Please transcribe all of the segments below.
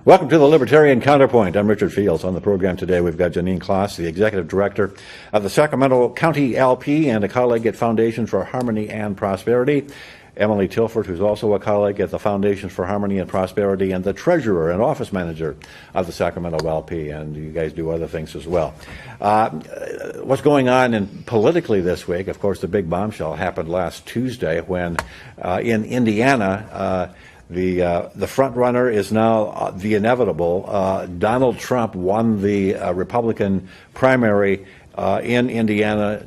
Welcome to the Libertarian Counterpoint. I'm Richard Fields. On the program today, we've got Janine Kloss, the Executive Director of the Sacramento County LP and a colleague at Foundation for Harmony and Prosperity. Emily Tilford, who's also a colleague at the Foundation for Harmony and Prosperity and the Treasurer and Office Manager of the Sacramento LP, and you guys do other things as well. What's going on politically this week? Of course, the big bombshell happened last Tuesday when in Indiana, the front runner is now the inevitable. Donald Trump won the Republican primary in Indiana.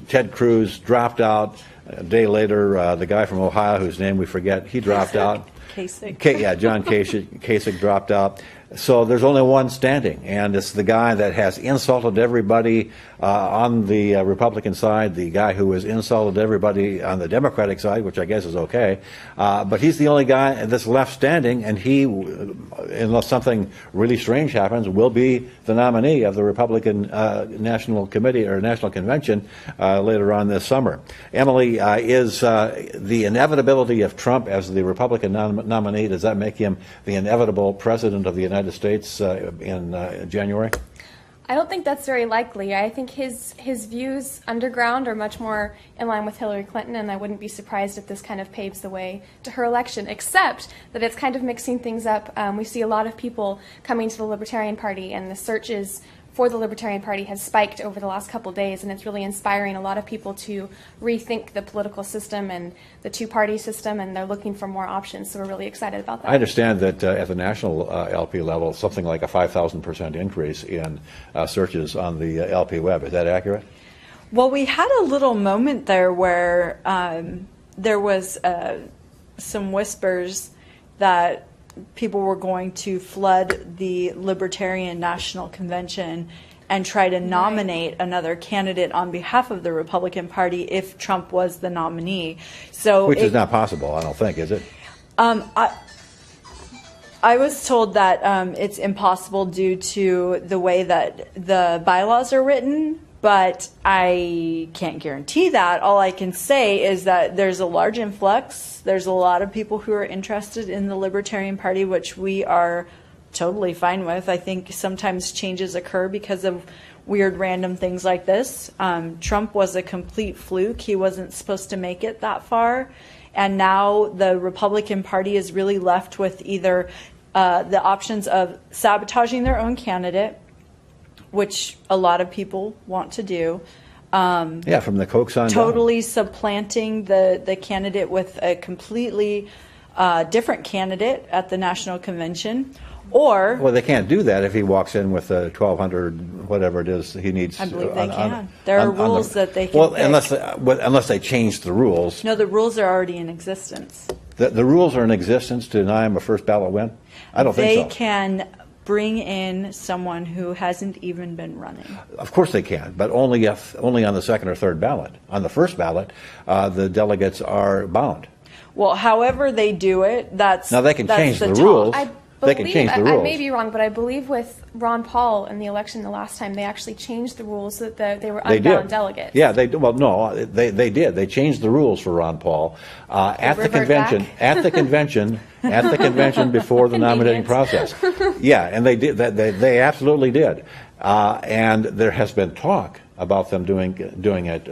Ted Cruz dropped out. A day later, the guy from Ohio, whose name we forget, he dropped out. Kasich. John Kasich dropped out. So there's only one standing, and it's the guy that has insulted everybody on the Republican side, the guy who has insulted everybody on the Democratic side, which I guess is okay. But he's the only guy that's left standing, and he, unless something really strange happens, will be the nominee of the Republican National Committee or National Convention later on this summer. Emily, is the inevitability of Trump as the Republican nominee, does that make him the inevitable president of the United States in January? I don't think that's very likely. I think his views underground are much more in line with Hillary Clinton, and I wouldn't be surprised if this kind of paves the way to her election, except that it's kind of mixing things up. We see a lot of people coming to the Libertarian Party, and the searches for the Libertarian Party has spiked over the last couple days, and it's really inspiring a lot of people to rethink the political system and the two-party system, and they're looking for more options, so we're really excited about that. I understand that at the national LP level, something like a 5,000% increase in searches on the LP web. Is that accurate? Well, we had a little moment there where there was some whispers that people were going to flood the Libertarian National Convention and try to nominate another candidate on behalf of the Republican Party if Trump was the nominee. So which is not possible, I don't think, is it? I was told that it's impossible due to the way that the bylaws are written, but I can't guarantee that. All I can say is that there's a large influx. There's a lot of people who are interested in the Libertarian Party, which we are totally fine with. I think sometimes changes occur because of weird random things like this. Trump was a complete fluke. He wasn't supposed to make it that far. And now the Republican Party is really left with either the options of sabotaging their own candidate, which a lot of people want to do. From the Kochs on totally down. Supplanting the candidate with a completely different candidate at the National Convention. Or well, they can't do that if he walks in with 1,200, whatever it is he needs. I believe they can. There are rules that they can. Well, unless they change the rules. No, the rules are already in existence. The rules are in existence to deny him a first ballot win? I don't think so. They can bring in someone who hasn't even been running. Of course they can, but only on the second or third ballot. On the first ballot, the delegates are bound. Well, however they do it, that's now they can change the talk. rules. They can change the rules. I may be wrong, but I believe with Ron Paul in the election the last time, they actually changed the rules so that they were unbound delegates. Yeah, they did. Well, no, they did. They changed the rules for Ron Paul at the convention. At the convention before the nominating process. Yeah, and they did. They absolutely did. And there has been talk about them doing it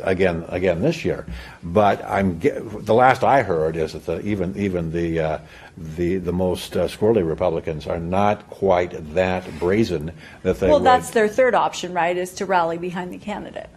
again this year. But the last I heard is that even the most squirrely Republicans are not quite that brazen that they. Well, that's their third option, right? Is to rally behind the candidate.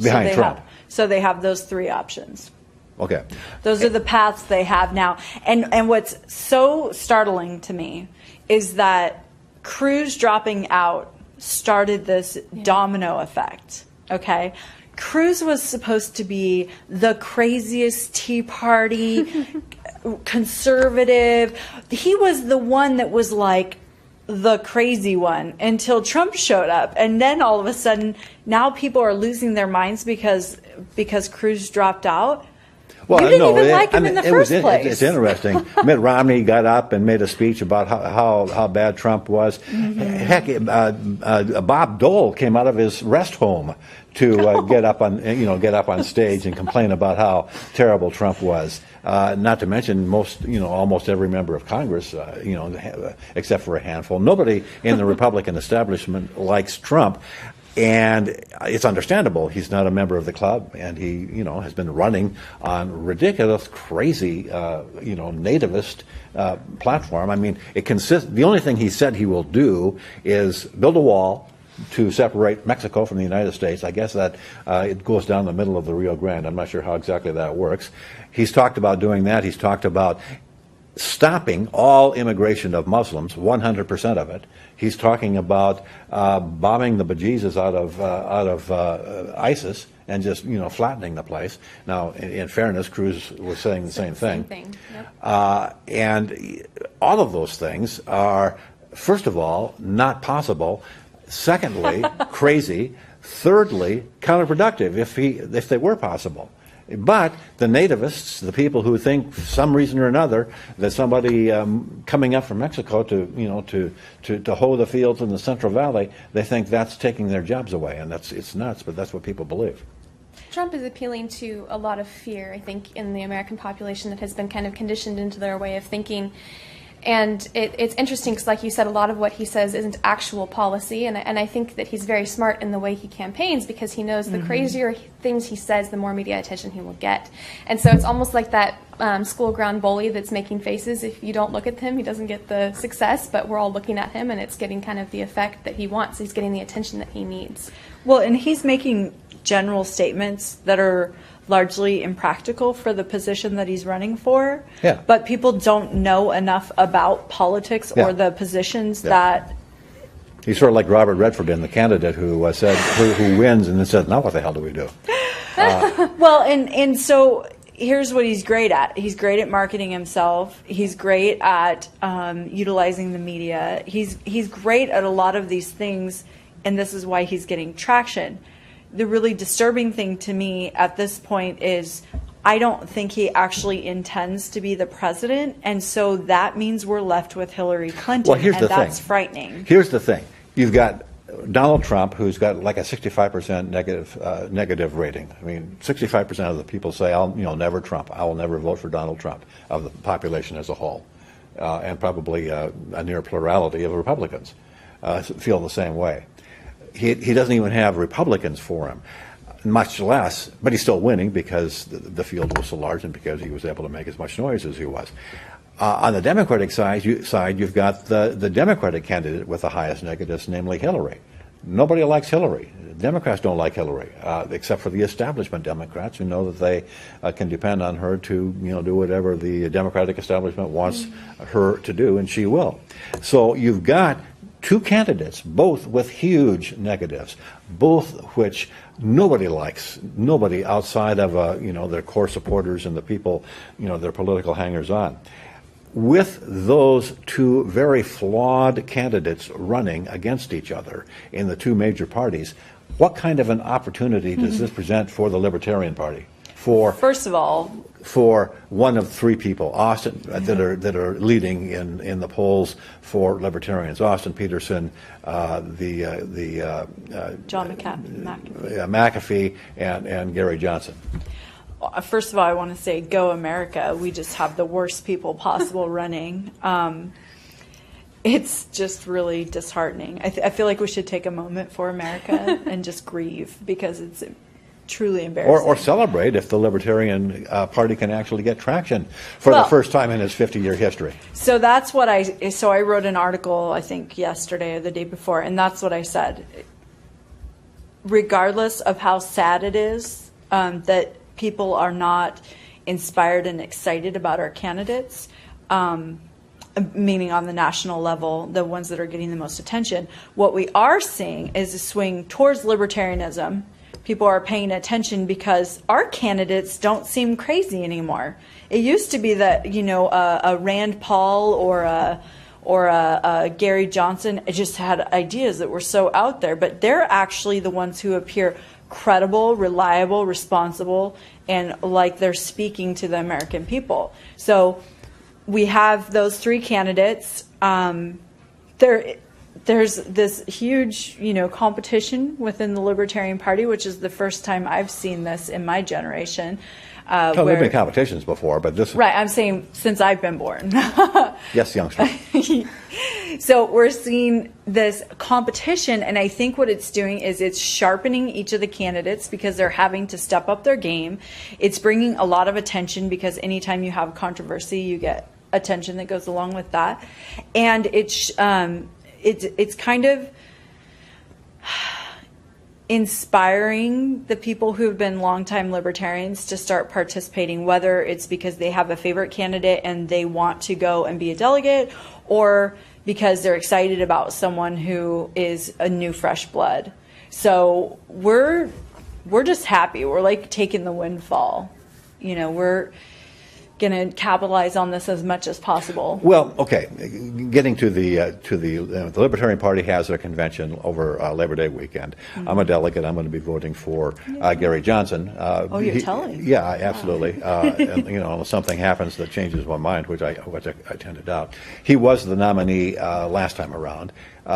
Behind Trump. So they have those three options. Okay. Those are the paths they have now. And what's so startling to me is that Cruz dropping out started this domino effect, okay? Cruz was supposed to be the craziest Tea Party, conservative. He was the one that was like the crazy one until Trump showed up. And then all of a sudden, now people are losing their minds because Cruz dropped out. Well, You didn't even like him in the first place. It's interesting. Mitt Romney got up and made a speech about how bad Trump was. Heck, Bob Dole came out of his rest home to get up on stage and complain about how terrible Trump was. Not to mention almost every member of Congress, except for a handful. Nobody in the Republican establishment likes Trump. And it's understandable. He's not a member of the club, and he, has been running on ridiculous, crazy, nativist platform. I mean, the only thing he said he will do is build a wall to separate Mexico from the United States. I guess that it goes down the middle of the Rio Grande. I'm not sure how exactly that works. He's talked about doing that. He's talked about stopping all immigration of Muslims, 100% of it. He's talking about bombing the bejesus out of ISIS and just flattening the place. Now, in fairness, Cruz was saying the same thing. Yep. And all of those things are, first of all, not possible. Secondly, crazy. Thirdly, counterproductive if they were possible. But the nativists, the people who think for some reason or another that somebody coming up from Mexico to hoe the fields in the Central Valley, they think that's taking their jobs away, and it's nuts, but that's what people believe. Trump is appealing to a lot of fear, I think, in the American population that has been kind of conditioned into their way of thinking. And it's interesting because, like you said, a lot of what he says isn't actual policy, and I think that he's very smart in the way he campaigns because he knows the crazier things he says, the more media attention he will get. And so it's almost like that school ground bully that's making faces. If you don't look at him, he doesn't get the success, but we're all looking at him, and it's getting kind of the effect that he wants. He's getting the attention that he needs. Well, and he's making general statements that are largely impractical for the position that he's running for. Yeah. But people don't know enough about politics or the positions that... He's sort of like Robert Redford, the candidate who said who wins and then says, now what the hell do we do? Well, and so here's what he's great at. He's great at marketing himself. He's great at utilizing the media. He's great at a lot of these things, and this is why he's getting traction. The really disturbing thing to me at this point is I don't think he actually intends to be the president, and so that means we're left with Hillary Clinton, Well, here's the that's thing. frightening. Here's the thing. You've got Donald Trump, who's got like a 65% negative rating. I mean, 65% of the people say, I'll never Trump. I will never vote for Donald Trump, of the population as a whole. And probably a near plurality of Republicans feel the same way. He doesn't even have Republicans for him, much less, but he's still winning because the field was so large and because he was able to make as much noise as he was. On the Democratic side, you've got the Democratic candidate with the highest negatives, namely Hillary. Nobody likes Hillary. Democrats don't like Hillary, except for the establishment Democrats who know that they can depend on her to do whatever the Democratic establishment wants her to do, and she will. So you've got two candidates, both with huge negatives, both which nobody likes, nobody outside of their core supporters and the people, their political hangers-on. With those two very flawed candidates running against each other in the two major parties, what kind of an opportunity does this present for the Libertarian Party? First of all, for one of three people, Austin, that are leading in the polls for Libertarians: Austin Peterson, John McAfee, and Gary Johnson. First of all, I want to say, go America. We just have the worst people possible running. It's just really disheartening. I feel like we should take a moment for America and just grieve because it's truly embarrassing. Or celebrate if the Libertarian Party can actually get traction for the first time in its 50-year history. So that's what I wrote an article, I think yesterday or the day before, and that's what I said. Regardless of how sad it is that people are not inspired and excited about our candidates, meaning on the national level, the ones that are getting the most attention, what we are seeing is a swing towards libertarianism. People are paying attention because our candidates don't seem crazy anymore. It used to be that a Rand Paul or or a Gary Johnson just had ideas that were so out there, but they're actually the ones who appear credible, reliable, responsible, and like they're speaking to the American people. So we have those three candidates. There's this huge, competition within the Libertarian Party, which is the first time I've seen this in my generation. There have been competitions before, but this... Right, I'm saying since I've been born. Yes, youngster. So we're seeing this competition, and I think what it's doing is it's sharpening each of the candidates because they're having to step up their game. It's bringing a lot of attention because anytime you have controversy, you get attention that goes along with that. And it's kind of inspiring the people who have been longtime libertarians to start participating, whether it's because they have a favorite candidate and they want to go and be a delegate, or because they're excited about someone who is a new fresh blood. So we're just happy. We're like taking the windfall. We're going to capitalize on this as much as possible. Well, okay, getting to the Libertarian Party has their convention over Labor Day weekend. I'm a delegate. I'm going to be voting for Gary Johnson. You're telling? Yeah, absolutely. And, if something happens that changes my mind, which I tend to doubt. He was the nominee last time around.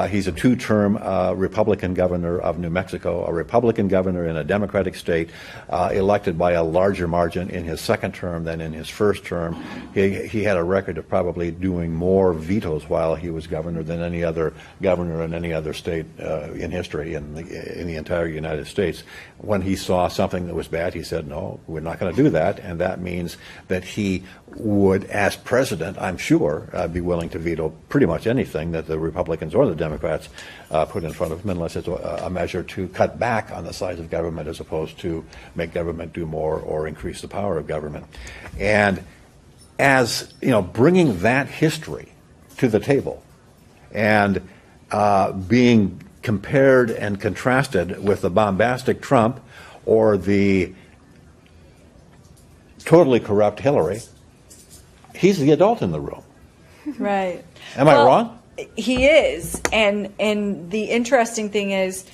He's a two-term Republican governor of New Mexico, a Republican governor in a Democratic state, elected by a larger margin in his second term than in his first term. He had a record of probably doing more vetoes while he was governor than any other governor in any other state in history in the entire United States. When he saw something that was bad, he said, no, we're not going to do that, and that means that he would, as president, I'm sure, be willing to veto pretty much anything that the Republicans or the Democrats put in front of him, unless it's a measure to cut back on the size of government as opposed to make government do more or increase the power of government. And as bringing that history to the table and being compared and contrasted with the bombastic Trump or the totally corrupt Hillary, he's the adult in the room. Right. Am I wrong? He is, and the interesting thing is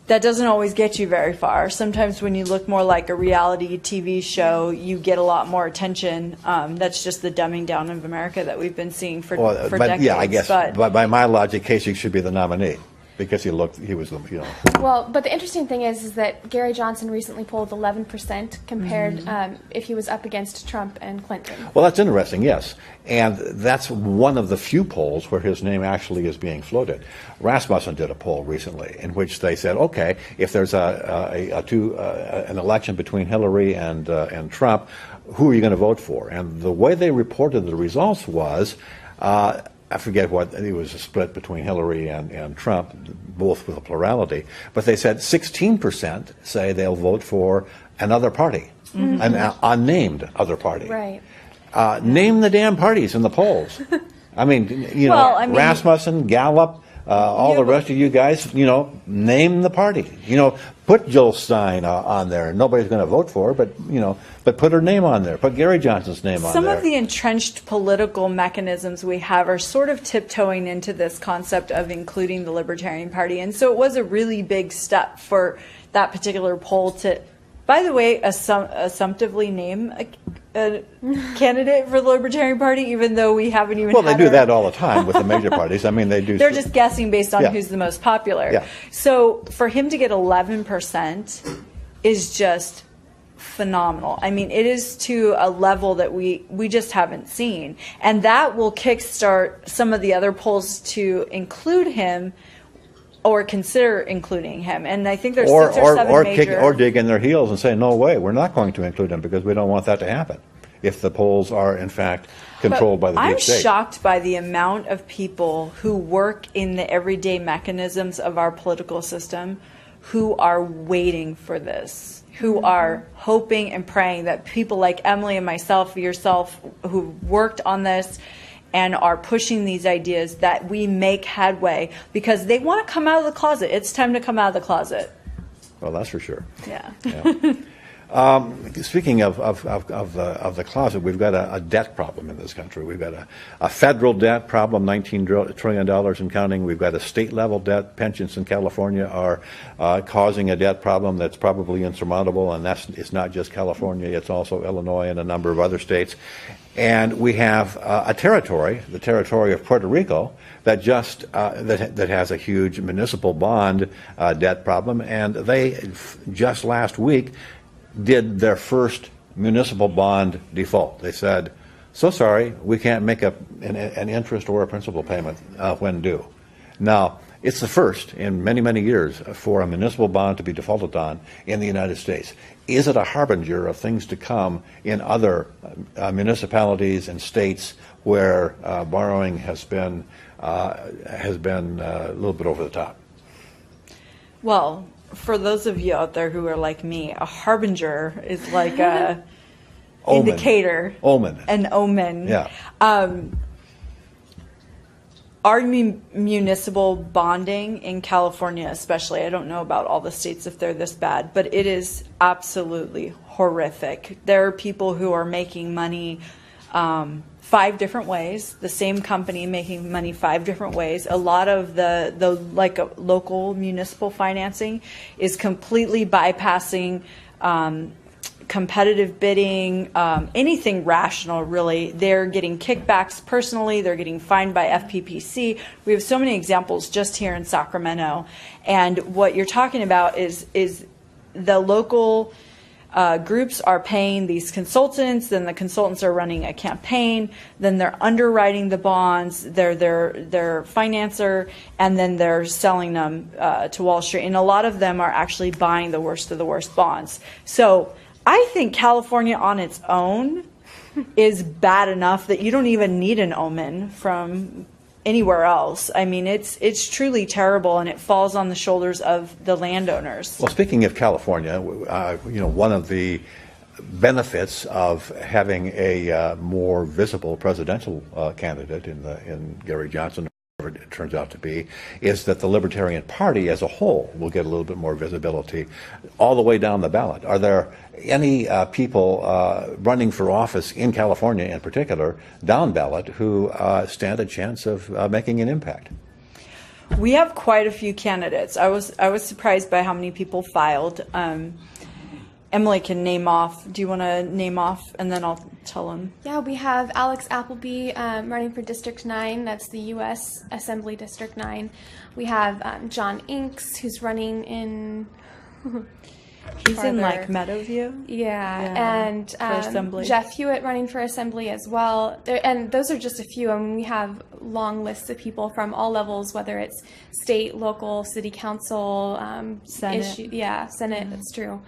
that doesn't always get you very far. Sometimes when you look more like a reality TV show, you get a lot more attention. That's just the dumbing down of America that we've been seeing for decades. Yeah, I guess. But by my logic, Kasich should be the nominee because he was the. Well, but the interesting thing is that Gary Johnson recently polled 11% compared if he was up against Trump and Clinton. Well, that's interesting, yes. And that's one of the few polls where his name actually is being floated. Rasmussen did a poll recently in which they said, okay, if there's an election between Hillary and Trump, who are you going to vote for? And the way they reported the results was, I forget what, it was a split between Hillary and Trump, both with a plurality, but they said 16% say they'll vote for another party, an unnamed other party. Right. Name the damn parties in the polls. I mean, Rasmussen, Gallup, all the rest of you guys, name the party. Put Jill Stein on there. Nobody's going to vote for her, but put her name on there. Put Gary Johnson's name on there. Some of the entrenched political mechanisms we have are sort of tiptoeing into this concept of including the Libertarian Party. And so it was a really big step for that particular poll to, by the way, assumptively name a candidate for the Libertarian Party, even though we haven't even Well, they do that all the time with the major parties. I mean, they do. They're just guessing based on who's the most popular. Yeah. So for him to get 11% is just phenomenal. I mean, it is to a level that we just haven't seen. And that will kickstart some of the other polls to include him or consider including him. And I think there's 6 or 7 major... Or dig in their heels and say, no way, we're not going to include him because we don't want that to happen if the polls are, in fact, controlled by the deep state. I'm shocked by the amount of people who work in the everyday mechanisms of our political system who are waiting for this, who are hoping and praying that people like Emily and myself, yourself, who worked on this and are pushing these ideas, that we make headway because they want to come out of the closet. It's time to come out of the closet. Well, that's for sure. Yeah. Speaking of the closet, we've got a debt problem in this country. We've got a federal debt problem, $19 trillion and counting. We've got a state-level debt. Pensions in California are causing a debt problem that's probably insurmountable, and it's not just California. It's also Illinois and a number of other states. And we have a territory, the territory of Puerto Rico, that that has a huge municipal bond debt problem, and they just last week did their first municipal bond default. They said, "So sorry, we can't make an interest or a principal payment when due." Now, it's the first in many, many years for a municipal bond to be defaulted on in the United States. Is it a harbinger of things to come in other municipalities and states where borrowing has been a little bit over the top? Well, for those of you out there who are like me, a harbinger is like a Omen. indicator. Omen. An omen. Yeah. Our municipal bonding in California especially, I don't know about all the states if they're this bad, but it is absolutely horrific. There are people who are making money 5 different ways, the same company making money 5 different ways. A lot of the local municipal financing is completely bypassing competitive bidding, anything rational, really. They're getting kickbacks personally. They're getting fined by FPPC. We have so many examples just here in Sacramento. And what you're talking about is the local groups are paying these consultants, then the consultants are running a campaign, then they're underwriting the bonds, they're their financer, and then they're selling them to Wall Street. And a lot of them are actually buying the worst of the worst bonds. So I think California on its own is bad enough that you don't even need an omen from anywhere else. I mean, it's truly terrible, and it falls on the shoulders of the landowners. Well, speaking of California, one of the benefits of having a more visible presidential candidate in Gary Johnson, whoever it turns out to be, is that the Libertarian Party as a whole will get a little bit more visibility all the way down the ballot. Are there any people running for office in California in particular, down ballot, who stand a chance of making an impact? We have quite a few candidates. I was surprised by how many people filed. Emily can name off. Do you want to name off, and then I'll tell them? Yeah, we have Alex Appleby running for District 9. That's the U.S. Assembly District 9. We have John Inks, who's running in... He's in, like, Meadowview? Yeah. And Jeff Hewitt running for Assembly as well. And those are just a few. I mean, we have long lists of people from all levels, whether it's state, local, city council, Senate. Senate, that's true.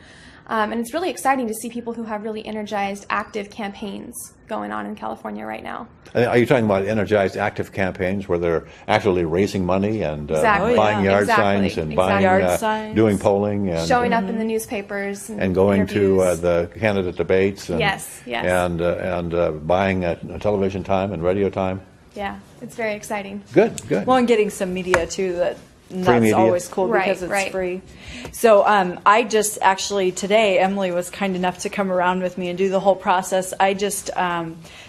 And it's really exciting to see people who have really energized, active campaigns going on in California right now. Are you talking about energized, active campaigns where they're actually raising money and buying yard signs and buying yard signs, doing polling and showing up in the newspapers and going interviews. to the candidate debates and and buying television time and radio time? Yeah, it's very exciting. Good. Well, and getting some media too that's media. Always cool because it's free. So I just actually today, Emily was kind enough to come around with me and do the whole process. I just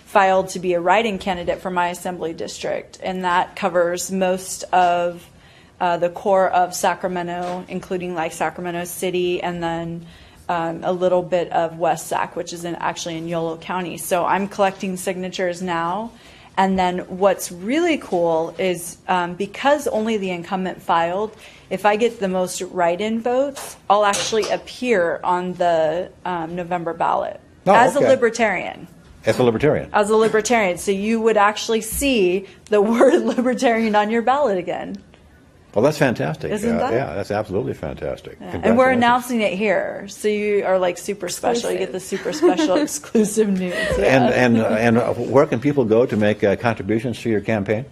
filed to be a write-in candidate for my assembly district, and that covers most of the core of Sacramento, including like Sacramento City, and then a little bit of West Sac, which is actually in Yolo County. So I'm collecting signatures now. And then what's really cool is because only the incumbent filed, if I get the most write-in votes, I'll actually appear on the November ballot as a Libertarian. As a Libertarian. As a Libertarian. So you would actually see the word Libertarian on your ballot again. Well, that's fantastic. Isn't that? Yeah, that's absolutely fantastic. Yeah. And we're announcing it here, so you are like super special. You get the super special exclusive news. Yeah. And where can people go to make contributions to your campaign?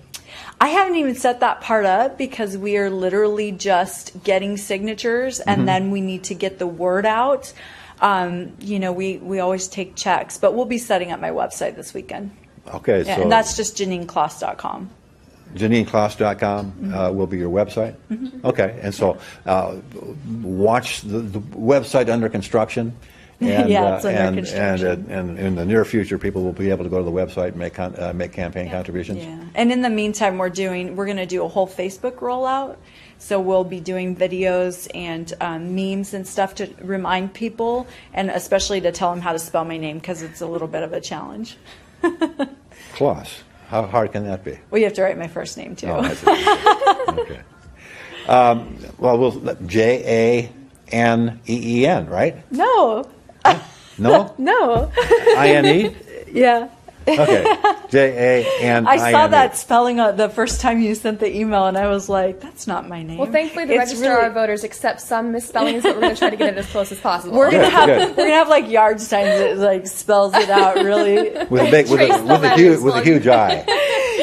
I haven't even set that part up because we are literally just getting signatures, and then we need to get the word out. We always take checks, but we'll be setting up my website this weekend. Okay, yeah, so and that's just JanineCloss.com. JanineCloss.com will be your website? Okay, and so watch the website under construction. And, Yeah, it's under and construction. in the near future, people will be able to go to the website and make campaign contributions. Yeah. And in the meantime, we're going to do a whole Facebook rollout. So we'll be doing videos and memes and stuff to remind people, and especially to tell them how to spell my name, because it's a little bit of a challenge. Klaus, how hard can that be? Well, you have to write my first name too. Oh, I see. Okay. Well, Janeen, right? No. No? No. I-N-E? Yeah. Okay. Janine. I saw that spelling the first time you sent the email, and I was like, that's not my name. Well, thankfully, the registrar of voters accepts some misspellings, but we're going to try to get it as close as possible. We're gonna have like yard signs that like spells it out really with a huge I.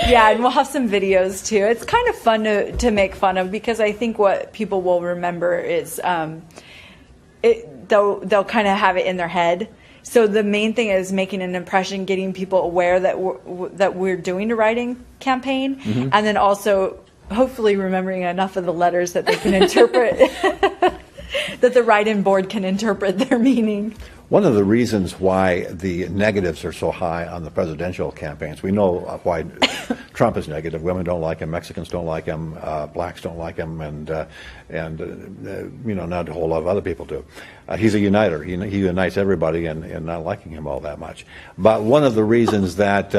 Yeah, and we'll have some videos too. It's kind of fun to make fun of, because I think what people will remember is they'll kind of have it in their head. So the main thing is making an impression, getting people aware that we're doing a writing campaign, mm-hmm. and then also hopefully remembering enough of the letters that they can interpret, that the write-in board can interpret their meaning. One of the reasons why the negatives are so high on the presidential campaigns, we know why Trump is negative. Women don't like him, Mexicans don't like him, blacks don't like him, and not a whole lot of other people do. He's a uniter. He unites everybody in not liking him all that much. But one of the reasons that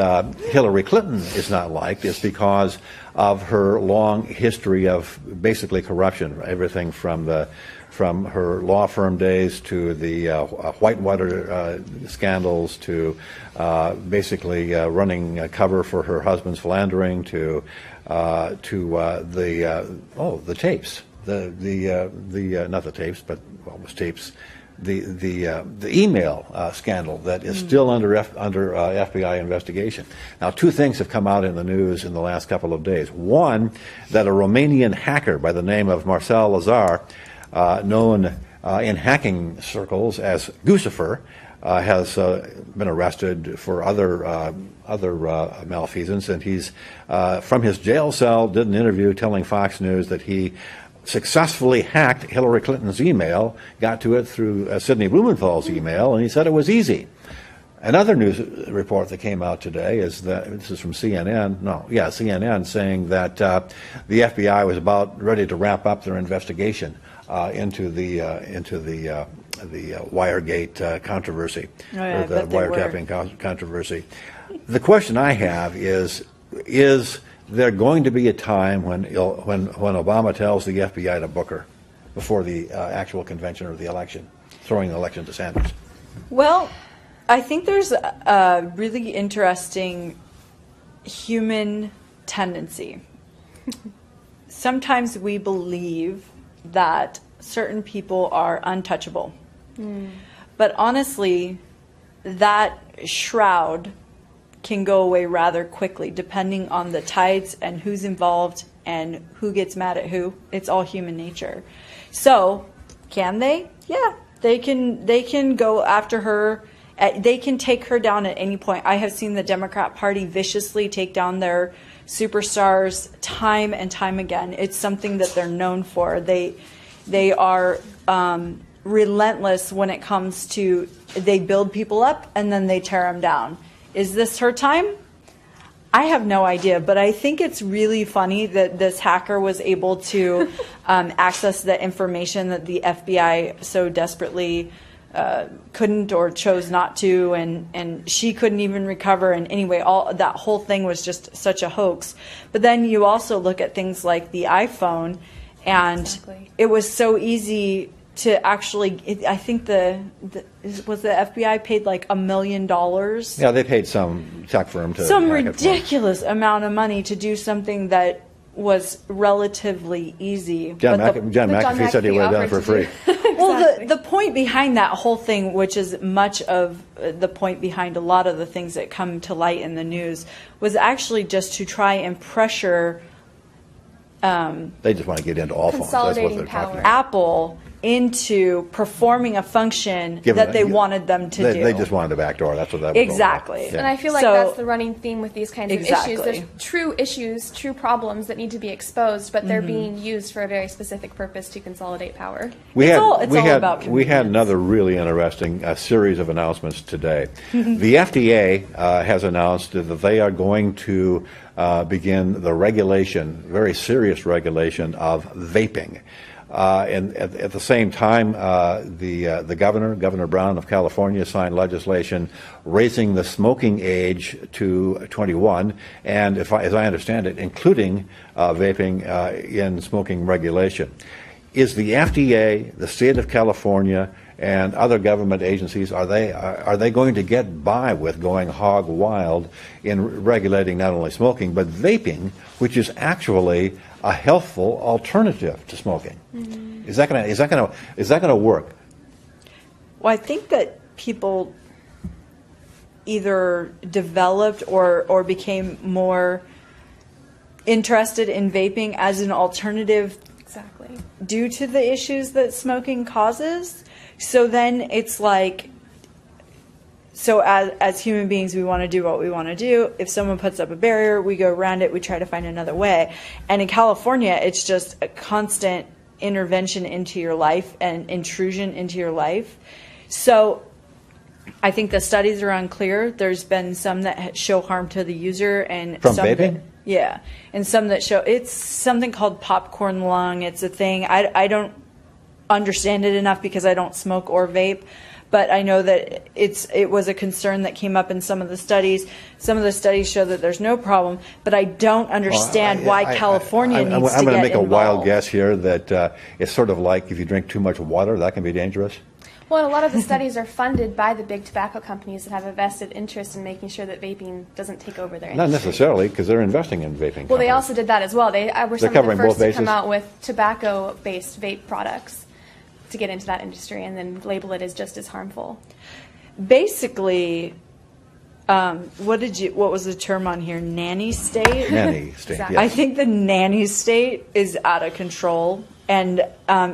Hillary Clinton is not liked is because of her long history of basically corruption, everything from her law firm days to the Whitewater scandals to basically running cover for her husband's philandering to the tapes, not the tapes, but what was tapes, the email scandal that is still under FBI investigation. Now, two things have come out in the news in the last couple of days. One, that a Romanian hacker by the name of Marcel Lazar, known in hacking circles as Guccifer, has been arrested for other malfeasance, and he's from his jail cell did an interview telling Fox News that he successfully hacked Hillary Clinton's email, got to it through Sidney Blumenthal's email, and he said it was easy. Another news report that came out today is that, this is from CNN, saying that the FBI was about ready to wrap up their investigation into the Wiregate controversy, or the wiretapping controversy. The question I have is there going to be a time when Obama tells the FBI to book her before the actual convention or the election, throwing the election to Sanders? Well, I think there's a really interesting human tendency. Sometimes we believe that certain people are untouchable. But honestly, that shroud can go away rather quickly depending on the tides and who's involved and who gets mad at who. It's all human nature. So, can they? Yeah, they can go after her. They can take her down at any point. I have seen the Democrat Party viciously take down their superstars time and time again. It's something that they're known for. They are relentless when it comes to, they build people up and then they tear them down. Is this her time? I have no idea, but I think it's really funny that this hacker was able to access the information that the FBI so desperately couldn't or chose not to, and she couldn't even recover. And anyway, that whole thing was just such a hoax. But then you also look at things like the iPhone, and it was so easy to actually, I think was the FBI paid like $1 million? Yeah, they paid some tech firm to some ridiculous amount of money to do something that was relatively easy. John McAfee said he would have done it for free. Well, the point behind that whole thing, which is much of the point behind a lot of the things that come to light in the news, was actually just to try and pressure. They just want to get into all phones. That's what they're talking about. Apple into performing a function that they wanted them to do. They just wanted a backdoor. That's what that was exactly. all about. And I feel like that's the running theme with these kinds of issues. There's true issues, true problems that need to be exposed, but they're being used for a very specific purpose to consolidate power. It's all about we had convenience. another really interesting series of announcements today. The FDA has announced that they are going to begin the regulation, very serious regulation of vaping. And at the same time, the Governor Brown of California, signed legislation raising the smoking age to 21, and as I understand it, including vaping in smoking regulation. Is the FDA, the state of California, and other government agencies, are they going to get by with going hog wild in regulating not only smoking but vaping, which is actually a healthful alternative to smoking? Is that going to work? Well, I think that people either developed or became more interested in vaping as an alternative due to the issues that smoking causes. So then it's like, so as human beings, we want to do what we want to do. If someone puts up a barrier, we go around it, we try to find another way. And in California, it's just a constant intervention into your life and intrusion into your life. So I think the studies are unclear. There's been some that show harm to the user, and from some vaping? And some that show, it's something called popcorn lung. It's a thing. I don't understand it enough because I don't smoke or vape, but I know that it was a concern that came up in some of the studies. Some of the studies show that there's no problem, but I don't understand why California needs to get involved. I'm going to make a wild guess here that it's sort of like if you drink too much water, that can be dangerous. Well, and a lot of the studies are funded by the big tobacco companies that have a vested interest in making sure that vaping doesn't take over their industry. Not necessarily, because they're investing in vaping. Well, they also did that as well. They were some of the first to come out with tobacco-based vape products to get into that industry and then label it as just as harmful. Basically, what was the term on here? Nanny state? Nanny state, Exactly. yes. I think the nanny state is out of control. And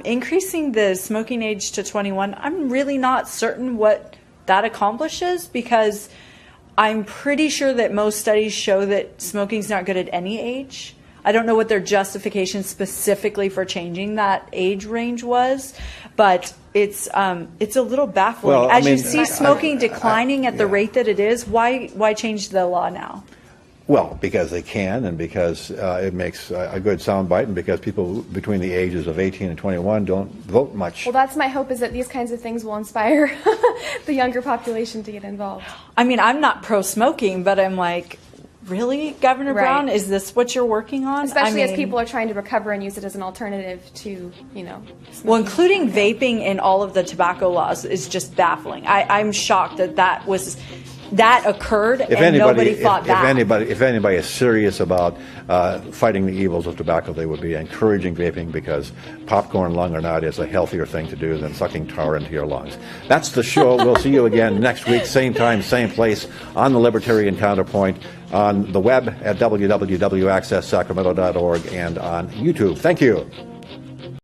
increasing the smoking age to 21, I'm really not certain what that accomplishes, because I'm pretty sure that most studies show that smoking's not good at any age. I don't know what their justification specifically for changing that age range was, but it's a little baffling. Well, As you see smoking declining at the rate that it is, why change the law now? Well, because they can, and because it makes a good soundbite, and because people between the ages of 18 and 21 don't vote much. Well, that's my hope, is that these kinds of things will inspire the younger population to get involved. I mean, I'm not pro-smoking, but I'm like, really, Governor Brown? Is this what you're working on? Especially as people are trying to recover and use it as an alternative to, Well, including vaping in all of the tobacco laws is just baffling. I'm shocked that occurred and nobody fought back. If anybody is serious about fighting the evils of tobacco, they would be encouraging vaping, because popcorn lung or not is a healthier thing to do than sucking tar into your lungs. That's the show. We'll see you again next week, same time, same place, on the Libertarian Counterpoint, on the web at www.accesssacramento.org, and on YouTube. Thank you.